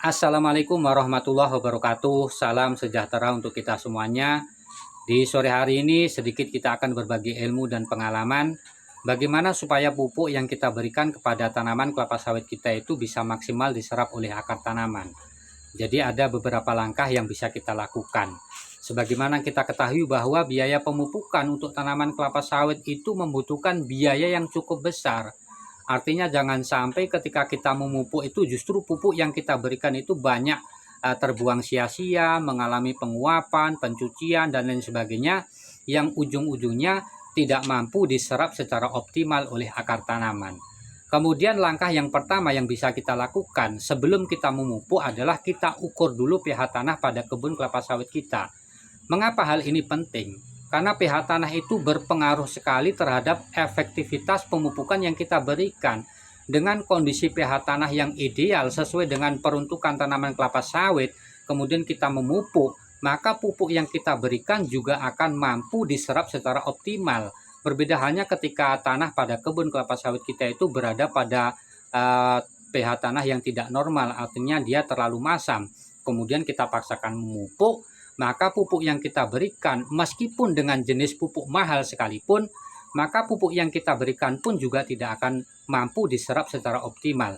Assalamualaikum warahmatullahi wabarakatuh. Salam sejahtera untuk kita semuanya. Di sore hari ini sedikit kita akan berbagi ilmu dan pengalaman bagaimana supaya pupuk yang kita berikan kepada tanaman kelapa sawit kita itu bisa maksimal diserap oleh akar tanaman. Jadi ada beberapa langkah yang bisa kita lakukan. Sebagaimana kita ketahui bahwa biaya pemupukan untuk tanaman kelapa sawit itu membutuhkan biaya yang cukup besar. Artinya jangan sampai ketika kita memupuk itu justru pupuk yang kita berikan itu banyak terbuang sia-sia, mengalami penguapan, pencucian, dan lain sebagainya yang ujung-ujungnya tidak mampu diserap secara optimal oleh akar tanaman. Kemudian langkah yang pertama yang bisa kita lakukan sebelum kita memupuk adalah kita ukur dulu pH tanah pada kebun kelapa sawit kita. Mengapa hal ini penting? Karena pH tanah itu berpengaruh sekali terhadap efektivitas pemupukan yang kita berikan. Dengan kondisi pH tanah yang ideal sesuai dengan peruntukan tanaman kelapa sawit, kemudian kita memupuk, maka pupuk yang kita berikan juga akan mampu diserap secara optimal. Berbeda halnya ketika tanah pada kebun kelapa sawit kita itu berada pada pH tanah yang tidak normal, artinya dia terlalu masam. Kemudian kita paksakan memupuk, maka pupuk yang kita berikan meskipun dengan jenis pupuk mahal sekalipun, maka pupuk yang kita berikan pun juga tidak akan mampu diserap secara optimal.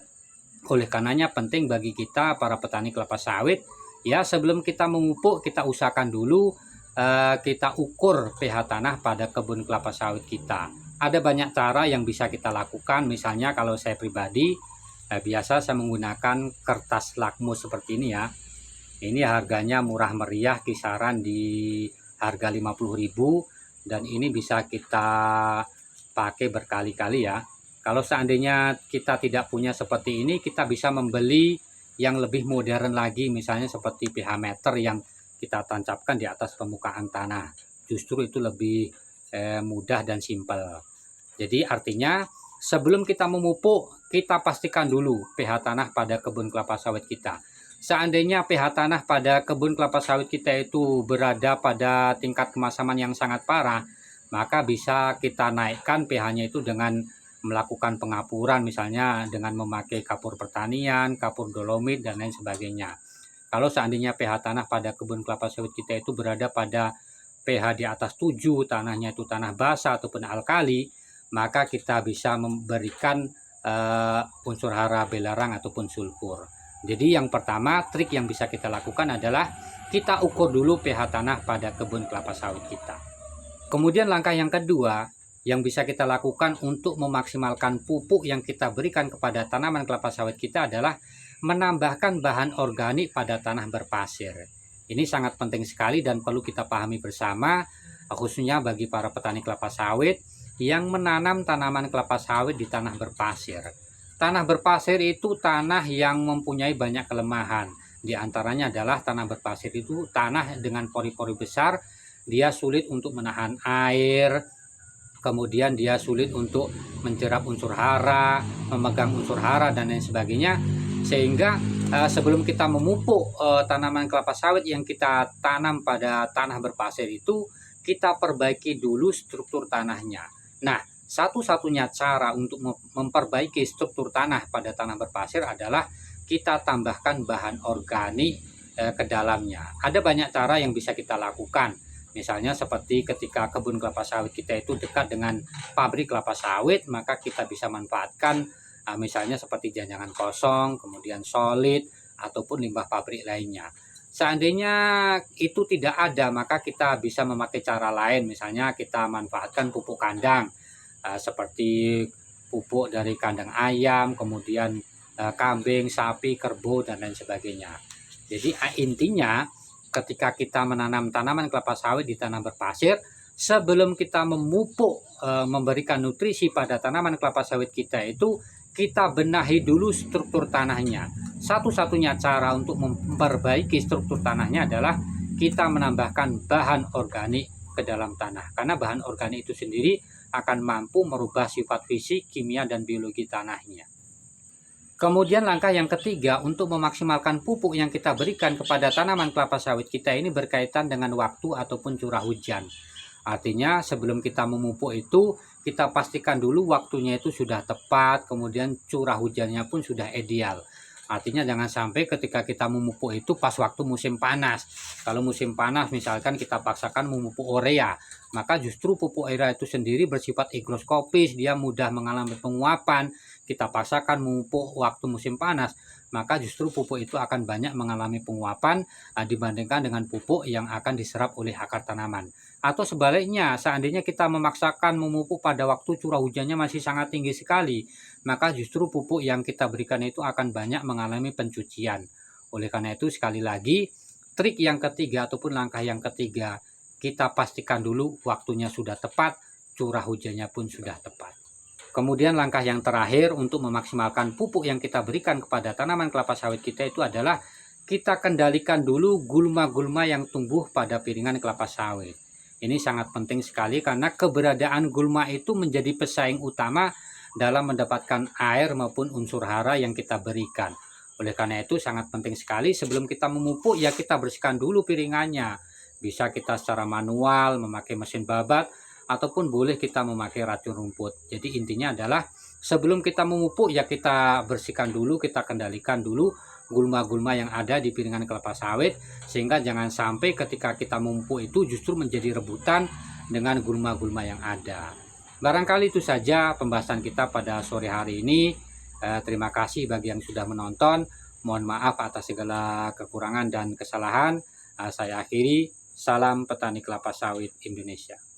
Oleh karenanya penting bagi kita para petani kelapa sawit, ya sebelum kita memupuk kita usahakan dulu kita ukur pH tanah pada kebun kelapa sawit kita. Ada banyak cara yang bisa kita lakukan, misalnya kalau saya pribadi biasa saya menggunakan kertas lakmus seperti ini ya. Ini harganya murah meriah, kisaran di harga 50.000, dan ini bisa kita pakai berkali-kali ya. Kalau seandainya kita tidak punya seperti ini, kita bisa membeli yang lebih modern lagi, misalnya seperti pH meter yang kita tancapkan di atas permukaan tanah. Justru itu lebih mudah dan simpel. Jadi artinya sebelum kita memupuk, kita pastikan dulu pH tanah pada kebun kelapa sawit kita. Seandainya pH tanah pada kebun kelapa sawit kita itu berada pada tingkat kemasaman yang sangat parah, maka bisa kita naikkan pH-nya itu dengan melakukan pengapuran, misalnya dengan memakai kapur pertanian, kapur dolomit, dan lain sebagainya. Kalau seandainya pH tanah pada kebun kelapa sawit kita itu berada pada pH di atas 7, tanahnya itu tanah basah ataupun alkali, maka kita bisa memberikan unsur hara belerang ataupun sulfur. Jadi yang pertama, trik yang bisa kita lakukan adalah kita ukur dulu pH tanah pada kebun kelapa sawit kita. Kemudian langkah yang kedua yang bisa kita lakukan untuk memaksimalkan pupuk yang kita berikan kepada tanaman kelapa sawit kita adalah menambahkan bahan organik pada tanah berpasir. Ini sangat penting sekali dan perlu kita pahami bersama, khususnya bagi para petani kelapa sawit yang menanam tanaman kelapa sawit di tanah berpasir. Tanah berpasir itu tanah yang mempunyai banyak kelemahan. Di antaranya adalah tanah berpasir itu tanah dengan pori-pori besar, dia sulit untuk menahan air, kemudian dia sulit untuk menjerap unsur hara, memegang unsur hara, dan lain sebagainya. Sehingga sebelum kita memupuk tanaman kelapa sawit yang kita tanam pada tanah berpasir itu, kita perbaiki dulu struktur tanahnya. Nah, satu-satunya cara untuk memperbaiki struktur tanah pada tanah berpasir adalah kita tambahkan bahan organik ke dalamnya. Ada banyak cara yang bisa kita lakukan. Misalnya seperti ketika kebun kelapa sawit kita itu dekat dengan pabrik kelapa sawit, maka kita bisa manfaatkan misalnya seperti janjangan kosong, kemudian solid, ataupun limbah pabrik lainnya. Seandainya itu tidak ada, maka kita bisa memakai cara lain, misalnya kita manfaatkan pupuk kandang. Seperti pupuk dari kandang ayam, kemudian kambing, sapi, kerbau, dan lain sebagainya. Jadi intinya ketika kita menanam tanaman kelapa sawit di tanah berpasir, sebelum kita memupuk memberikan nutrisi pada tanaman kelapa sawit kita itu, kita benahi dulu struktur tanahnya. Satu-satunya cara untuk memperbaiki struktur tanahnya adalah kita menambahkan bahan organik ke dalam tanah. Karena bahan organik itu sendiri akan mampu merubah sifat fisik, kimia, dan biologi tanahnya. Kemudian langkah yang ketiga untuk memaksimalkan pupuk yang kita berikan kepada tanaman kelapa sawit kita ini berkaitan dengan waktu ataupun curah hujan. Artinya sebelum kita memupuk itu, kita pastikan dulu waktunya itu sudah tepat, kemudian curah hujannya pun sudah ideal. Artinya jangan sampai ketika kita memupuk itu pas waktu musim panas. Kalau musim panas misalkan kita paksakan memupuk urea, maka justru pupuk urea itu sendiri bersifat higroskopis, dia mudah mengalami penguapan. Kita paksakan memupuk waktu musim panas, maka justru pupuk itu akan banyak mengalami penguapan dibandingkan dengan pupuk yang akan diserap oleh akar tanaman. Atau sebaliknya, seandainya kita memaksakan memupuk pada waktu curah hujannya masih sangat tinggi sekali, maka justru pupuk yang kita berikan itu akan banyak mengalami pencucian. Oleh karena itu, sekali lagi, trik yang ketiga ataupun langkah yang ketiga, kita pastikan dulu waktunya sudah tepat, curah hujannya pun sudah tepat. Kemudian langkah yang terakhir untuk memaksimalkan pupuk yang kita berikan kepada tanaman kelapa sawit kita itu adalah kita kendalikan dulu gulma-gulma yang tumbuh pada piringan kelapa sawit. Ini sangat penting sekali karena keberadaan gulma itu menjadi pesaing utama dalam mendapatkan air maupun unsur hara yang kita berikan. Oleh karena itu sangat penting sekali sebelum kita memupuk ya kita bersihkan dulu piringannya. Bisa kita secara manual memakai mesin babat ataupun boleh kita memakai racun rumput. Jadi intinya adalah sebelum kita memupuk ya kita bersihkan dulu, kita kendalikan dulu gulma-gulma yang ada di piringan kelapa sawit sehingga jangan sampai ketika kita memupuk itu justru menjadi rebutan dengan gulma-gulma yang ada. Barangkali itu saja pembahasan kita pada sore hari ini. Terima kasih bagi yang sudah menonton. Mohon maaf atas segala kekurangan dan kesalahan. Saya akhiri. Salam petani kelapa sawit Indonesia.